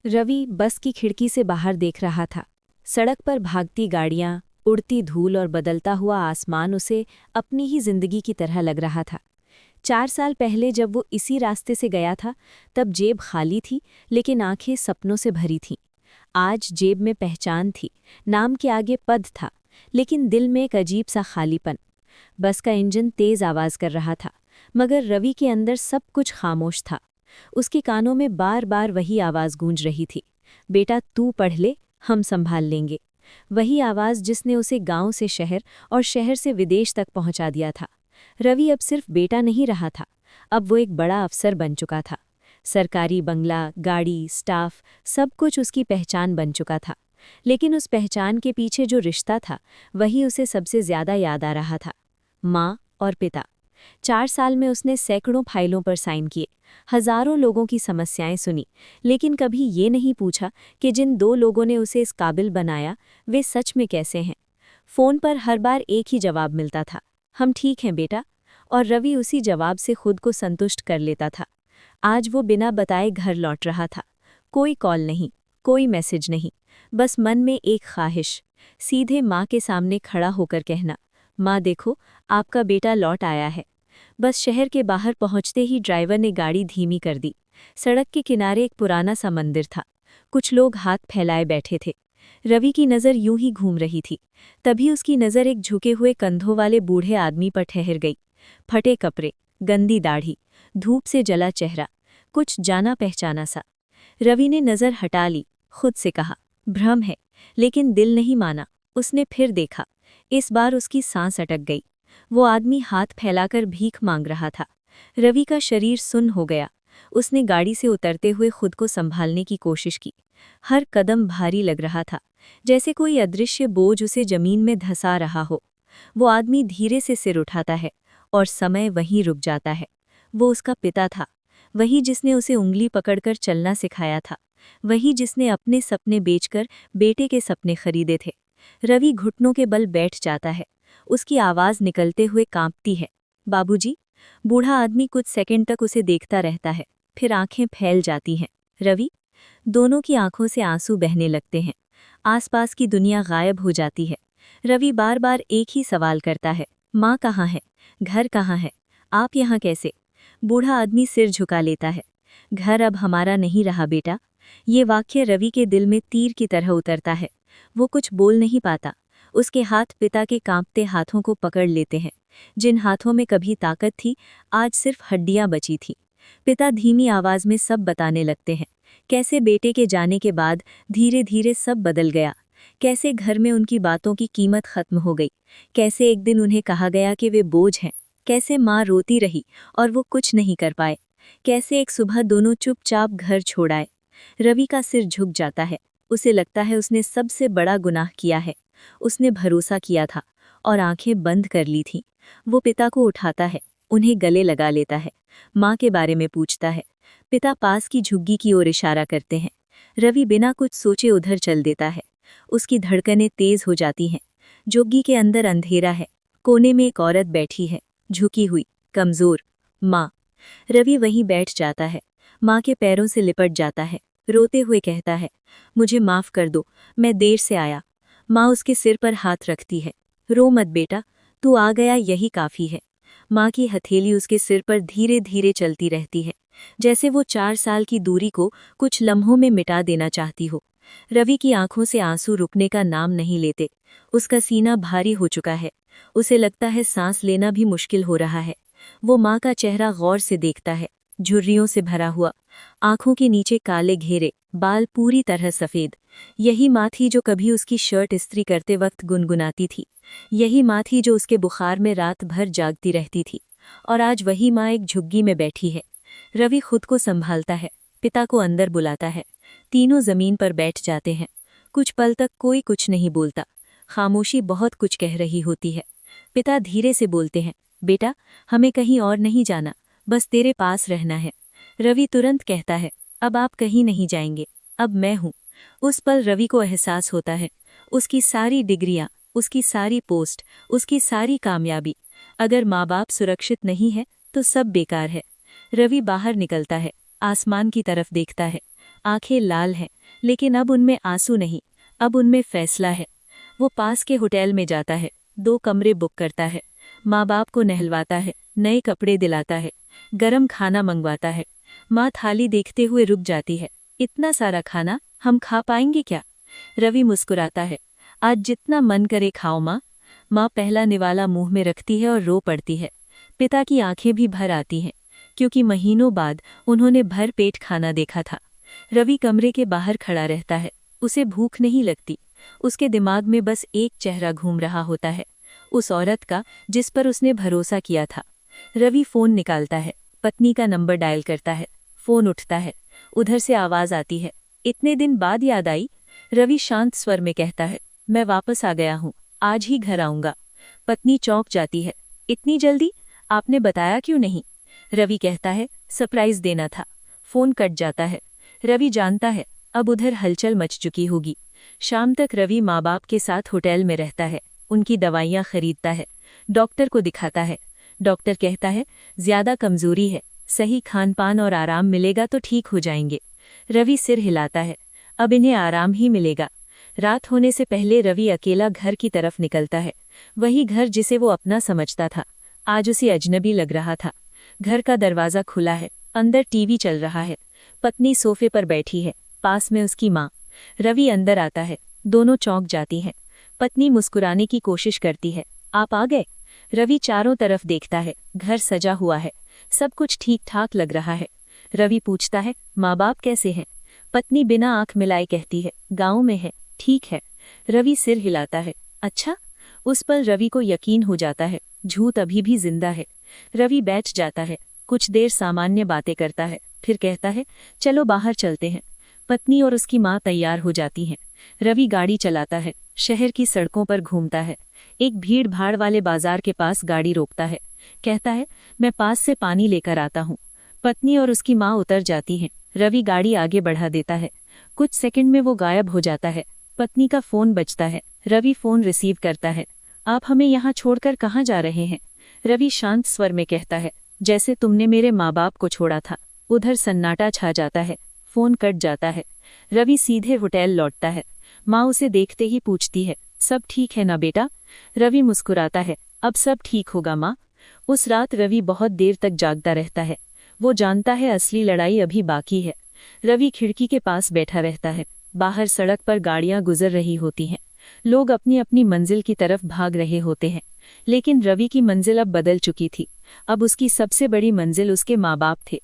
रवि बस की खिड़की से बाहर देख रहा था। सड़क पर भागती गाड़ियां, उड़ती धूल और बदलता हुआ आसमान उसे अपनी ही जिंदगी की तरह लग रहा था। 4 साल पहले जब वो इसी रास्ते से गया था, तब जेब खाली थी, लेकिन आंखें सपनों से भरी थीं। आज जेब में पहचान थी, नाम के आगे पद था, लेकिन दिल में एक अजीब सा खालीपन। बस का इंजन तेज आवाज कर रहा था, मगर रवि के अंदर सब कुछ खामोश था। उसके कानों में बार बार वही आवाज गूंज रही थी, बेटा तू पढ़ ले, हम संभाल लेंगे। वही आवाज जिसने उसे गांव से शहर और शहर से विदेश तक पहुंचा दिया था। रवि अब सिर्फ बेटा नहीं रहा था, अब वो एक बड़ा अफसर बन चुका था। सरकारी बंगला, गाड़ी, स्टाफ, सब कुछ उसकी पहचान बन चुका था। लेकिन उस पहचान के पीछे जो रिश्ता था, वही उसे सबसे ज्यादा याद आ रहा था। माँ और पिता। 4 साल में उसने सैकड़ों फाइलों पर साइन किए, हजारों लोगों की समस्याएं सुनी, लेकिन कभी ये नहीं पूछा कि जिन 2 लोगों ने उसे इस काबिल बनाया, वे सच में कैसे हैं। फोन पर हर बार एक ही जवाब मिलता था, हम ठीक हैं बेटा, और रवि उसी जवाब से खुद को संतुष्ट कर लेता था। आज वो बिना बताए घर लौट रहा था। कोई कॉल नहीं, कोई मैसेज नहीं, बस मन में एक ख्वाहिश, सीधे माँ के सामने खड़ा होकर कहना, माँ देखो, आपका बेटा लौट आया है। बस शहर के बाहर पहुंचते ही ड्राइवर ने गाड़ी धीमी कर दी। सड़क के किनारे एक पुराना सा मंदिर था। कुछ लोग हाथ फैलाए बैठे थे। रवि की नज़र यूं ही घूम रही थी। तभी उसकी नज़र एक झुके हुए कंधों वाले बूढ़े आदमी पर ठहर गई। फटे कपड़े, गंदी दाढ़ी, धूप से जला चेहरा, कुछ जाना पहचाना सा। रवि ने नज़र हटा ली, खुद से कहा, भ्रम है, लेकिन दिल नहीं माना। उसने फिर देखा। इस बार उसकी सांस अटक गई। वो आदमी हाथ फैलाकर भीख मांग रहा था। रवि का शरीर सुन्न हो गया। उसने गाड़ी से उतरते हुए खुद को संभालने की कोशिश की। हर कदम भारी लग रहा था, जैसे कोई अदृश्य बोझ उसे जमीन में धंसा रहा हो। वो आदमी धीरे से सिर उठाता है और समय वहीं रुक जाता है। वो उसका पिता था, वही जिसने उसे उंगली पकड़कर चलना सिखाया था, वही जिसने अपने सपने बेचकर बेटे के सपने खरीदे थे। रवि घुटनों के बल बैठ जाता है। उसकी आवाज निकलते हुए कांपती है, बाबूजी। बूढ़ा आदमी कुछ सेकंड तक उसे देखता रहता है, फिर आंखें फैल जाती हैं। रवि। दोनों की आंखों से आंसू बहने लगते हैं। आसपास की दुनिया गायब हो जाती है। रवि बार बार एक ही सवाल करता है, माँ कहाँ है, घर कहाँ है, आप यहाँ कैसे। बूढ़ा आदमी सिर झुका लेता है। घर अब हमारा नहीं रहा बेटा। ये वाक्य रवि के दिल में तीर की तरह उतरता है। वो कुछ बोल नहीं पाता। उसके हाथ पिता के कांपते हाथों को पकड़ लेते हैं। जिन हाथों में कभी ताकत थी, आज सिर्फ हड्डियां बची थी। पिता धीमी आवाज में सब बताने लगते हैं, कैसे बेटे के जाने के बाद धीरे धीरे सब बदल गया, कैसे घर में उनकी बातों की कीमत खत्म हो गई, कैसे एक दिन उन्हें कहा गया कि वे बोझ हैं, कैसे माँ रोती रही और वो कुछ नहीं कर पाए, कैसे एक सुबह दोनों चुपचाप घर छोड़ आए। रवि का सिर झुक जाता है। उसे लगता है उसने सबसे बड़ा गुनाह किया है। उसने भरोसा किया था और आंखें बंद कर ली थीं। वो पिता को उठाता है, उन्हें गले लगा लेता है, माँ के बारे में पूछता है। पिता पास की झुग्गी की ओर इशारा करते हैं। रवि बिना कुछ सोचे उधर चल देता है। उसकी धड़कनें तेज हो जाती हैं। झुग्गी के अंदर अंधेरा है। कोने में एक औरत बैठी है, झुकी हुई, कमजोर। माँ। रवि वहीं बैठ जाता है, माँ के पैरों से लिपट जाता है, रोते हुए कहता है, मुझे माफ कर दो, मैं देर से आया। माँ उसके सिर पर हाथ रखती है, रो मत बेटा, तू आ गया यही काफ़ी है। माँ की हथेली उसके सिर पर धीरे धीरे चलती रहती है, जैसे वो 4 साल की दूरी को कुछ लम्हों में मिटा देना चाहती हो। रवि की आंखों से आंसू रुकने का नाम नहीं लेते। उसका सीना भारी हो चुका है। उसे लगता है सांस लेना भी मुश्किल हो रहा है। वो माँ का चेहरा गौर से देखता है, झुर्रियों से भरा हुआ, आंखों के नीचे काले घेरे, बाल पूरी तरह सफ़ेद। यही माँ थी जो कभी उसकी शर्ट इस्त्री करते वक्त गुनगुनाती थी। यही माँ थी जो उसके बुखार में रात भर जागती रहती थी। और आज वही माँ एक झुग्गी में बैठी है। रवि खुद को संभालता है, पिता को अंदर बुलाता है। तीनों जमीन पर बैठ जाते हैं। कुछ पल तक कोई कुछ नहीं बोलता। खामोशी बहुत कुछ कह रही होती है। पिता धीरे से बोलते हैं, बेटा, हमें कहीं और नहीं जाना, बस तेरे पास रहना है। रवि तुरंत कहता है, अब आप कहीं नहीं जाएंगे, अब मैं हूँ। उस पल रवि को एहसास होता है, उसकी सारी डिग्रियाँ, उसकी सारी पोस्ट, उसकी सारी कामयाबी, अगर माँ बाप सुरक्षित नहीं है तो सब बेकार है। रवि बाहर निकलता है, आसमान की तरफ देखता है। आंखें लाल हैं, लेकिन अब उनमें आंसू नहीं, अब उनमें फैसला है। वो पास के होटल में जाता है, 2 कमरे बुक करता है, माँ बाप को नहलवाता है, नए कपड़े दिलाता है, गरम खाना मंगवाता है। माँ थाली देखते हुए रुक जाती है। इतना सारा खाना हम खा पाएंगे क्या? रवि मुस्कुराता है। आज जितना मन करे खाओ माँ। माँ पहला निवाला मुंह में रखती है और रो पड़ती है। पिता की आंखें भी भर आती हैं, क्योंकि महीनों बाद उन्होंने भर पेट खाना देखा था। रवि कमरे के बाहर खड़ा रहता है। उसे भूख नहीं लगती। उसके दिमाग में बस एक चेहरा घूम रहा होता है, उस औरत का जिस पर उसने भरोसा किया था। रवि फोन निकालता है, पत्नी का नंबर डायल करता है। फोन उठता है, उधर से आवाज आती है। इतने दिन बाद याद आई? रवि शांत स्वर में कहता है, मैं वापस आ गया हूँ, आज ही घर आऊंगा। पत्नी चौंक जाती है। इतनी जल्दी? आपने बताया क्यों नहीं? रवि कहता है, सरप्राइज देना था। फोन कट जाता है। रवि जानता है अब उधर हलचल मच चुकी होगी। शाम तक रवि माँ बाप के साथ होटल में रहता है, उनकी दवाइयाँ खरीदता है, डॉक्टर को दिखाता है। डॉक्टर कहता है ज्यादा कमजोरी है, सही खान पान और आराम मिलेगा तो ठीक हो जाएंगे। रवि सिर हिलाता है, अब इन्हें आराम ही मिलेगा। रात होने से पहले रवि अकेला घर की तरफ निकलता है। वही घर जिसे वो अपना समझता था, आज उसे अजनबी लग रहा था। घर का दरवाज़ा खुला है, अंदर टीवी चल रहा है। पत्नी सोफे पर बैठी है, पास में उसकी माँ। रवि अंदर आता है, दोनों चौंक जाती हैं। पत्नी मुस्कुराने की कोशिश करती है, आप आ गए? रवि चारों तरफ देखता है, घर सजा हुआ है, सब कुछ ठीक ठाक लग रहा है। रवि पूछता है, माँ बाप कैसे हैं? पत्नी बिना आंख मिलाए कहती है, गाँव में है, ठीक है। रवि सिर हिलाता है, अच्छा? उस पल रवि को यकीन हो जाता है, झूठ अभी भी जिंदा है। रवि बैठ जाता है, कुछ देर सामान्य बातें करता है, फिर कहता है, चलो बाहर चलते हैं। पत्नी और उसकी माँ तैयार हो जाती हैं। रवि गाड़ी चलाता है, शहर की सड़कों पर घूमता है। एक भीड़ भाड़ वाले बाजार के पास गाड़ी रोकता है, कहता है, मैं पास से पानी लेकर आता हूँ। पत्नी और उसकी माँ उतर जाती हैं। रवि गाड़ी आगे बढ़ा देता है, कुछ सेकंड में वो गायब हो जाता है। पत्नी का फोन बजता है। रवि फोन रिसीव करता है, आप हमें यहाँ छोड़कर कहाँ जा रहे हैं? रवि शांत स्वर में कहता है, जैसे तुमने मेरे माँ बाप को छोड़ा था। उधर सन्नाटा छा जाता है, फोन कट जाता है। रवि सीधे होटल लौटता है। माँ उसे देखते ही पूछती है, सब ठीक है ना बेटा? रवि मुस्कुराता है, अब सब ठीक होगा माँ। उस रात रवि बहुत देर तक जागता रहता है। वो जानता है असली लड़ाई अभी बाकी है। रवि खिड़की के पास बैठा रहता है। बाहर सड़क पर गाड़ियां गुजर रही होती हैं, लोग अपनी अपनी मंजिल की तरफ भाग रहे होते हैं। लेकिन रवि की मंजिल अब बदल चुकी थी। अब उसकी सबसे बड़ी मंजिल उसके माँ बाप थे।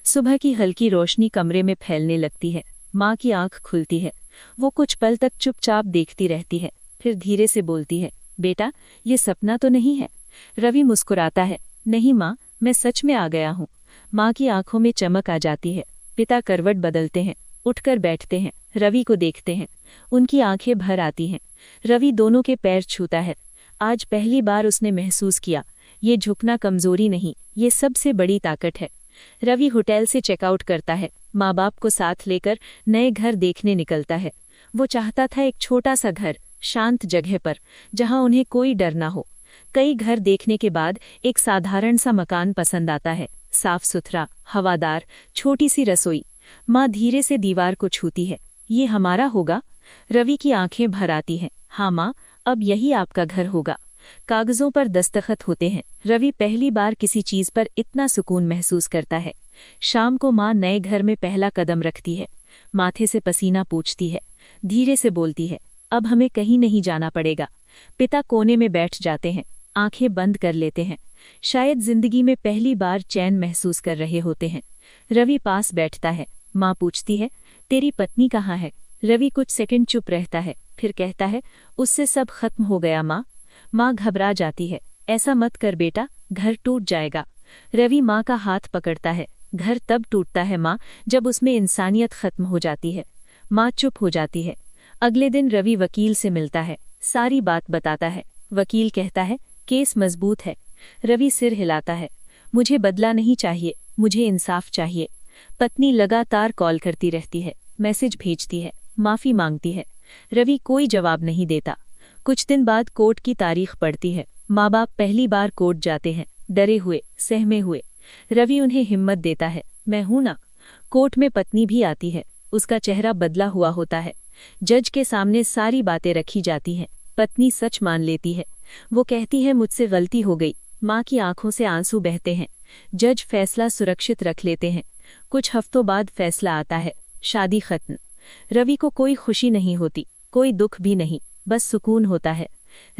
सुबह की हल्की रोशनी कमरे में फैलने लगती है। माँ की आंख खुलती है। वो कुछ पल तक चुपचाप देखती रहती है, फिर धीरे से बोलती है, बेटा, ये सपना तो नहीं है? रवि मुस्कुराता है, नहीं माँ, मैं सच में आ गया हूँ। माँ की आंखों में चमक आ जाती है। पिता करवट बदलते हैं, उठकर बैठते हैं, रवि को देखते हैं। उनकी आंखें भर आती हैं। रवि दोनों के पैर छूता है। आज पहली बार उसने महसूस किया, ये झुकना कमजोरी नहीं, ये सबसे बड़ी ताकत है। रवि होटल से चेकआउट करता है, माँ बाप को साथ लेकर नए घर देखने निकलता है। वो चाहता था एक छोटा सा घर, शांत जगह पर, जहाँ उन्हें कोई डर ना हो। कई घर देखने के बाद एक साधारण सा मकान पसंद आता है, साफ सुथरा, हवादार, छोटी सी रसोई। माँ धीरे से दीवार को छूती है, ये हमारा होगा? रवि की आंखें भर आती हैं, हाँ माँ, अब यही आपका घर होगा। कागजों पर दस्तखत होते हैं। रवि पहली बार किसी चीज पर इतना सुकून महसूस करता है। शाम को माँ नए घर में पहला कदम रखती है, माथे से पसीना पोंछती है, धीरे से बोलती है, अब हमें कहीं नहीं जाना पड़ेगा। पिता कोने में बैठ जाते हैं, आंखें बंद कर लेते हैं, शायद जिंदगी में पहली बार चैन महसूस कर रहे होते हैं। रवि पास बैठता है। माँ पूछती है, तेरी पत्नी कहाँ है? रवि कुछ सेकंड चुप रहता है, फिर कहता है, उससे सब खत्म हो गया माँ। माँ घबरा जाती है, ऐसा मत कर बेटा, घर टूट जाएगा। रवि माँ का हाथ पकड़ता है। घर तब टूटता है माँ, जब उसमें इंसानियत खत्म हो जाती है। माँ चुप हो जाती है। अगले दिन रवि वकील से मिलता है, सारी बात बताता है। वकील कहता है, केस मजबूत है। रवि सिर हिलाता है, मुझे बदला नहीं चाहिए, मुझे इंसाफ चाहिए। पत्नी लगातार कॉल करती रहती है, मैसेज भेजती है, माफी मांगती है। रवि कोई जवाब नहीं देता। कुछ दिन बाद कोर्ट की तारीख पड़ती है। माँ बाप पहली बार कोर्ट जाते हैं, डरे हुए, सहमे हुए। रवि उन्हें हिम्मत देता है, मैं हूं ना। कोर्ट में पत्नी भी आती है। उसका चेहरा बदला हुआ होता है। जज के सामने सारी बातें रखी जाती हैं। पत्नी सच मान लेती है। वो कहती है मुझसे गलती हो गई। माँ की आंखों से आंसू बहते हैं। जज फैसला सुरक्षित रख लेते हैं। कुछ हफ्तों बाद फैसला आता है, शादी खत्म। रवि को कोई खुशी नहीं होती, कोई दुख भी नहीं, बस सुकून होता है।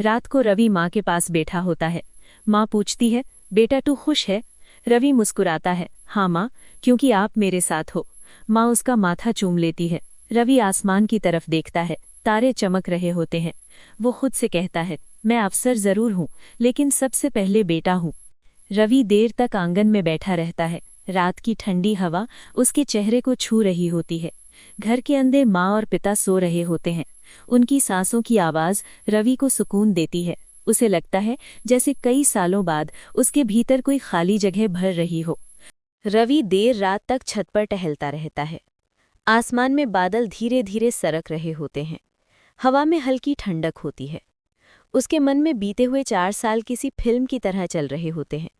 रात को रवि माँ के पास बैठा होता है। माँ पूछती है, बेटा तू खुश है? रवि मुस्कुराता है, हाँ माँ, क्योंकि आप मेरे साथ हो। माँ उसका माथा चूम लेती है। रवि आसमान की तरफ देखता है, तारे चमक रहे होते हैं। वो खुद से कहता है, मैं अफसर जरूर हूँ, लेकिन सबसे पहले बेटा हूँ। रवि देर तक आंगन में बैठा रहता है। रात की ठंडी हवा उसके चेहरे को छू रही होती है। घर के अंदर माँ और पिता सो रहे होते हैं। उनकी सांसों की आवाज़ रवि को सुकून देती है। उसे लगता है जैसे कई सालों बाद उसके भीतर कोई खाली जगह भर रही हो। रवि देर रात तक छत पर टहलता रहता है। आसमान में बादल धीरे धीरे सरक रहे होते हैं। हवा में हल्की ठंडक होती है। उसके मन में बीते हुए 4 साल किसी फिल्म की तरह चल रहे होते हैं।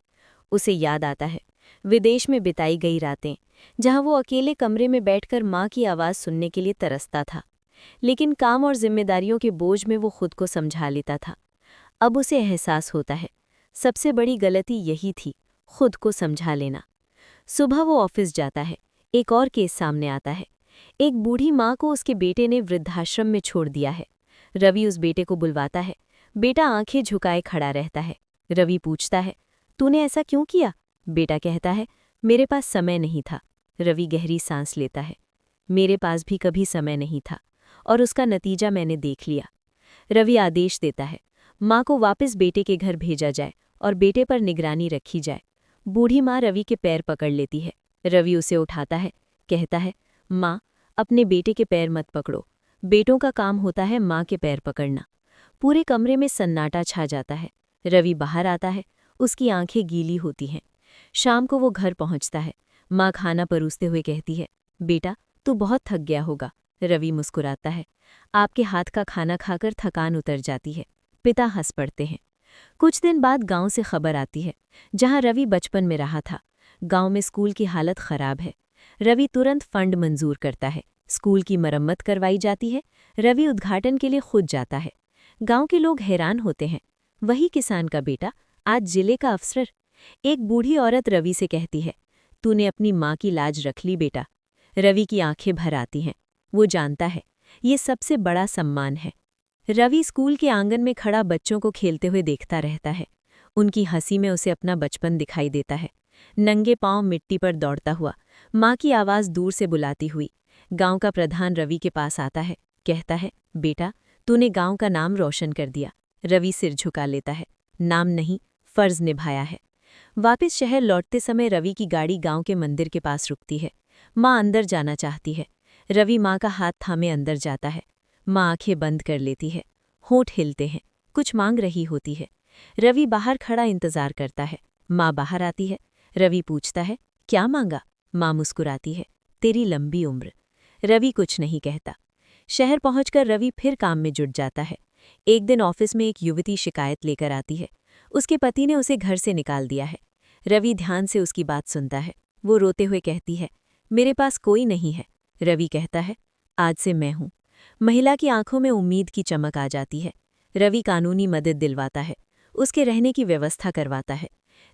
उसे याद आता है विदेश में बिताई गई रातें, जहां वो अकेले कमरे में बैठकर माँ की आवाज़ सुनने के लिए तरसता था। लेकिन काम और जिम्मेदारियों के बोझ में वो खुद को समझा लेता था। अब उसे एहसास होता है सबसे बड़ी गलती यही थी, खुद को समझा लेना। सुबह वो ऑफिस जाता है। एक और केस सामने आता है। एक बूढ़ी माँ को उसके बेटे ने वृद्धाश्रम में छोड़ दिया है। रवि उस बेटे को बुलवाता है। बेटा आंखें झुकाए खड़ा रहता है। रवि पूछता है, तूने ऐसा क्यों किया? बेटा कहता है, मेरे पास समय नहीं था। रवि गहरी सांस लेता है। मेरे पास भी कभी समय नहीं था, और उसका नतीजा मैंने देख लिया। रवि आदेश देता है, माँ को वापस बेटे के घर भेजा जाए और बेटे पर निगरानी रखी जाए। बूढ़ी माँ रवि के पैर पकड़ लेती है। रवि उसे उठाता है, कहता है, माँ, अपने बेटे के पैर मत पकड़ो। बेटों का काम होता है माँ के पैर पकड़ना। पूरे कमरे में सन्नाटा छा जाता है। रवि बाहर आता है। उसकी आंखें गीली होती हैं। शाम को वो घर पहुंचता है। माँ खाना परोसते हुए कहती है, बेटा तू बहुत थक गया होगा। रवि मुस्कुराता है। आपके हाथ का खाना खाकर थकान उतर जाती है। पिता हंस पड़ते हैं। कुछ दिन बाद गांव से खबर आती है, जहां रवि बचपन में रहा था। गांव में स्कूल की हालत खराब है। रवि तुरंत फंड मंजूर करता है। स्कूल की मरम्मत करवाई जाती है। रवि उद्घाटन के लिए खुद जाता है। गांव के लोग हैरान होते हैं, वही किसान का बेटा आज जिले का अफसर। एक बूढ़ी औरत रवि से कहती है, तूने अपनी माँ की लाज रख ली बेटा। रवि की आंखें भर आती हैं। वो जानता है ये सबसे बड़ा सम्मान है। रवि स्कूल के आंगन में खड़ा बच्चों को खेलते हुए देखता रहता है। उनकी हंसी में उसे अपना बचपन दिखाई देता है। नंगे पांव मिट्टी पर दौड़ता हुआ, माँ की आवाज़ दूर से बुलाती हुई। गांव का प्रधान रवि के पास आता है, कहता है, बेटा तूने गांव का नाम रोशन कर दिया। रवि सिर झुका लेता है। नाम नहीं, फर्ज निभाया है। वापस शहर लौटते समय रवि की गाड़ी गांव के मंदिर के पास रुकती है। माँ अंदर जाना चाहती है। रवि माँ का हाथ थामे अंदर जाता है। माँ आंखें बंद कर लेती है। होंठ हिलते हैं, कुछ मांग रही होती है। रवि बाहर खड़ा इंतजार करता है। माँ बाहर आती है। रवि पूछता है, क्या मांगा? माँ मुस्कुराती है, तेरी लंबी उम्र। रवि कुछ नहीं कहता। शहर पहुंचकर रवि फिर काम में जुट जाता है। एक दिन ऑफिस में एक युवती शिकायत लेकर आती है। उसके पति ने उसे घर से निकाल दिया है। रवि ध्यान से उसकी बात सुनता है। वो रोते हुए कहती है, मेरे पास कोई नहीं है। रवि कहता है, आज से मैं हूं। महिला की आंखों में उम्मीद की चमक आ जाती है। रवि कानूनी मदद दिलवाता है। उसके रहने की व्यवस्था करवाता है।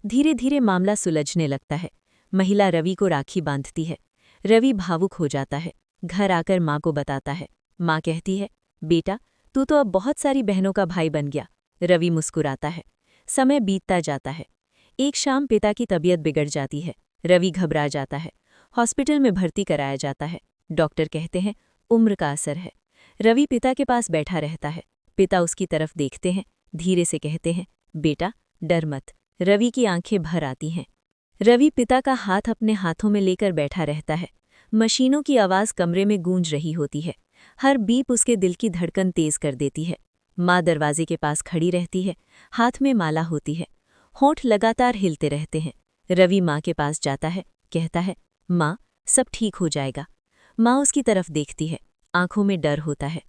धीरे धीरे मामला सुलझने लगता है। महिला रवि को राखी बांधती है। रवि भावुक हो जाता है। घर आकर माँ को बताता है। माँ कहती है, बेटा तू तो अब बहुत सारी बहनों का भाई बन गया। रवि मुस्कुराता है। समय बीतता जाता है। एक शाम पिता की तबीयत बिगड़ जाती है। रवि घबरा जाता है। हॉस्पिटल में भर्ती कराया जाता है। डॉक्टर कहते हैं, उम्र का असर है। रवि पिता के पास बैठा रहता है। पिता उसकी तरफ देखते हैं, धीरे से कहते हैं, बेटा डर मत। रवि की आंखें भर आती हैं। रवि पिता का हाथ अपने हाथों में लेकर बैठा रहता है। मशीनों की आवाज़ कमरे में गूंज रही होती है। हर बीप उसके दिल की धड़कन तेज कर देती है। माँ दरवाजे के पास खड़ी रहती है। हाथ में माला होती है। होंठ लगातार हिलते रहते हैं। रवि माँ के पास जाता है, कहता है, माँ सब ठीक हो जाएगा। माँ उसकी तरफ देखती है। आंखों में डर होता है।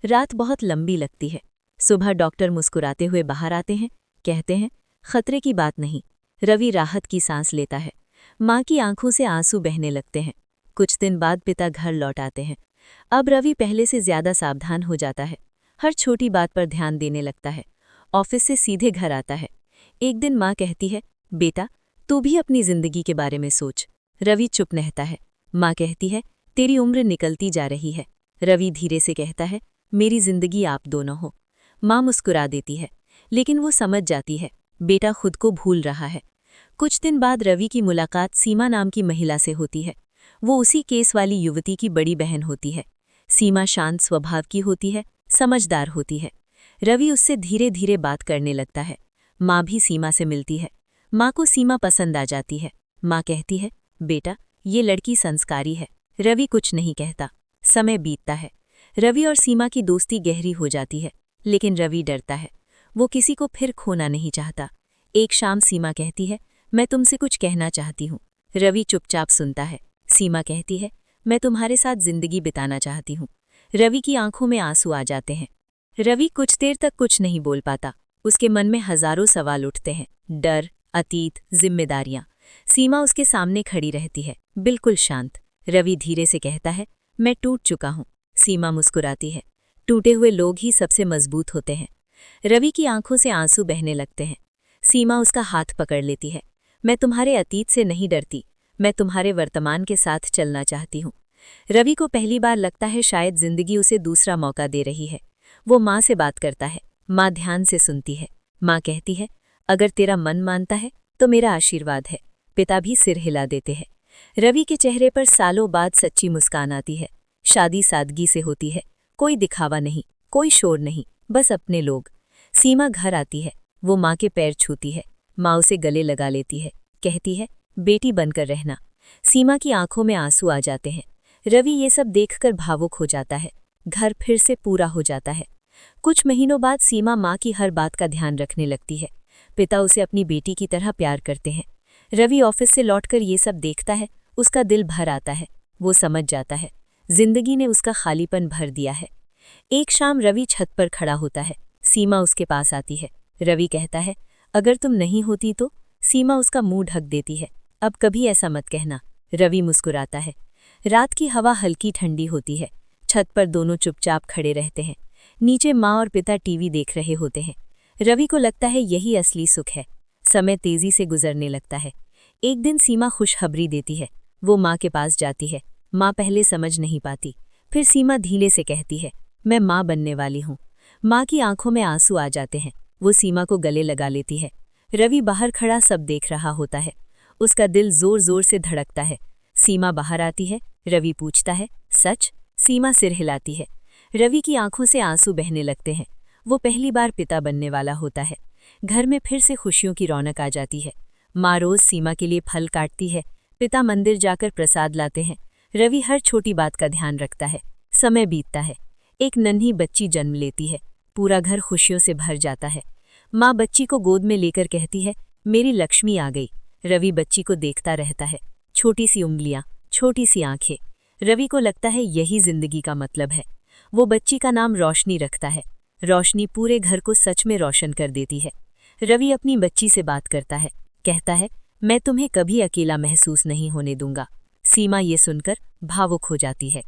रात बहुत लंबी लगती है। सुबह डॉक्टर मुस्कुराते हुए बाहर आते हैं, कहते हैं, खतरे की बात नहीं। रवि राहत की सांस लेता है। माँ की आंखों से आंसू बहने लगते हैं। कुछ दिन बाद पिता घर लौट आते हैं। अब रवि पहले से ज्यादा सावधान हो जाता है, हर छोटी बात पर ध्यान देने लगता है। ऑफिस से सीधे घर आता है। एक दिन माँ कहती है, बेटा तू भी अपनी जिंदगी के बारे में सोच। रवि चुप रहता है। माँ कहती है, तेरी उम्र निकलती जा रही है। रवि धीरे से कहता है, मेरी जिंदगी आप दोनों हो। माँ मुस्कुरा देती है, लेकिन वो समझ जाती है बेटा खुद को भूल रहा है। कुछ दिन बाद रवि की मुलाकात सीमा नाम की महिला से होती है। वो उसी केस वाली युवती की बड़ी बहन होती है। सीमा शांत स्वभाव की होती है, समझदार होती है। रवि उससे धीरे धीरे बात करने लगता है। माँ भी सीमा से मिलती है। माँ को सीमा पसंद आ जाती है। माँ कहती है, बेटा ये लड़की संस्कारी है। रवि कुछ नहीं कहता। समय बीतता है। रवि और सीमा की दोस्ती गहरी हो जाती है, लेकिन रवि डरता है। वो किसी को फिर खोना नहीं चाहता। एक शाम सीमा कहती है, मैं तुमसे कुछ कहना चाहती हूँ। रवि चुपचाप सुनता है। सीमा कहती है, मैं तुम्हारे साथ जिंदगी बिताना चाहती हूँ। रवि की आंखों में आंसू आ जाते हैं। रवि कुछ देर तक कुछ नहीं बोल पाता। उसके मन में हजारों सवाल उठते हैं, डर, अतीत, जिम्मेदारियां। सीमा उसके सामने खड़ी रहती है, बिल्कुल शांत। रवि धीरे से कहता है, मैं टूट चुका हूँ। सीमा मुस्कुराती है। टूटे हुए लोग ही सबसे मजबूत होते हैं। रवि की आंखों से आंसू बहने लगते हैं। सीमा उसका हाथ पकड़ लेती है। मैं तुम्हारे अतीत से नहीं डरती, मैं तुम्हारे वर्तमान के साथ चलना चाहती हूँ। रवि को पहली बार लगता है शायद जिंदगी उसे दूसरा मौका दे रही है। वो माँ से बात करता है। माँ ध्यान से सुनती है। माँ कहती है, अगर तेरा मन मानता है तो मेरा आशीर्वाद है। पिता भी सिर हिला देते हैं। रवि के चेहरे पर सालों बाद सच्ची मुस्कान आती है। शादी सादगी से होती है, कोई दिखावा नहीं, कोई शोर नहीं, बस अपने लोग। सीमा घर आती है। वो माँ के पैर छूती है। माँ उसे गले लगा लेती है, कहती है, बेटी बनकर रहना। सीमा की आंखों में आंसू आ जाते हैं। रवि ये सब देखकर भावुक हो जाता है। घर फिर से पूरा हो जाता है। कुछ महीनों बाद सीमा माँ की हर बात का ध्यान रखने लगती है। पिता उसे अपनी बेटी की तरह प्यार करते हैं। रवि ऑफिस से लौटकर ये सब देखता है। उसका दिल भर आता है। वो समझ जाता है जिंदगी ने उसका खालीपन भर दिया है। एक शाम रवि छत पर खड़ा होता है। सीमा उसके पास आती है। रवि कहता है, अगर तुम नहीं होती तो। सीमा उसका मुंह ढक देती है। अब कभी ऐसा मत कहना। रवि मुस्कुराता है। रात की हवा हल्की ठंडी होती है। छत पर दोनों चुपचाप खड़े रहते हैं। नीचे माँ और पिता टीवी देख रहे होते हैं। रवि को लगता है यही असली सुख है। समय तेजी से गुजरने लगता है। एक दिन सीमा खुशखबरी देती है। वो माँ के पास जाती है। माँ पहले समझ नहीं पाती। फिर सीमा धीरे से कहती है, मैं माँ बनने वाली हूँ। माँ की आंखों में आंसू आ जाते हैं। वो सीमा को गले लगा लेती है। रवि बाहर खड़ा सब देख रहा होता है। उसका दिल जोर जोर से धड़कता है। सीमा बाहर आती है। रवि पूछता है, सच? सीमा सिर हिलाती है। रवि की आंखों से आंसू बहने लगते हैं। वो पहली बार पिता बनने वाला होता है। घर में फिर से खुशियों की रौनक आ जाती है। माँ रोज सीमा के लिए फल काटती है। पिता मंदिर जाकर प्रसाद लाते हैं। रवि हर छोटी बात का ध्यान रखता है। समय बीतता है। एक नन्ही बच्ची जन्म लेती है। पूरा घर खुशियों से भर जाता है। माँ बच्ची को गोद में लेकर कहती है, मेरी लक्ष्मी आ गई। रवि बच्ची को देखता रहता है। छोटी सी उंगलियां, छोटी सी आंखें। रवि को लगता है यही जिंदगी का मतलब है। वो बच्ची का नाम रोशनी रखता है। रोशनी पूरे घर को सच में रोशन कर देती है। रवि अपनी बच्ची से बात करता है। कहता है, मैं तुम्हें कभी अकेला महसूस नहीं होने दूंगा। सीमा ये सुनकर भावुक हो जाती है।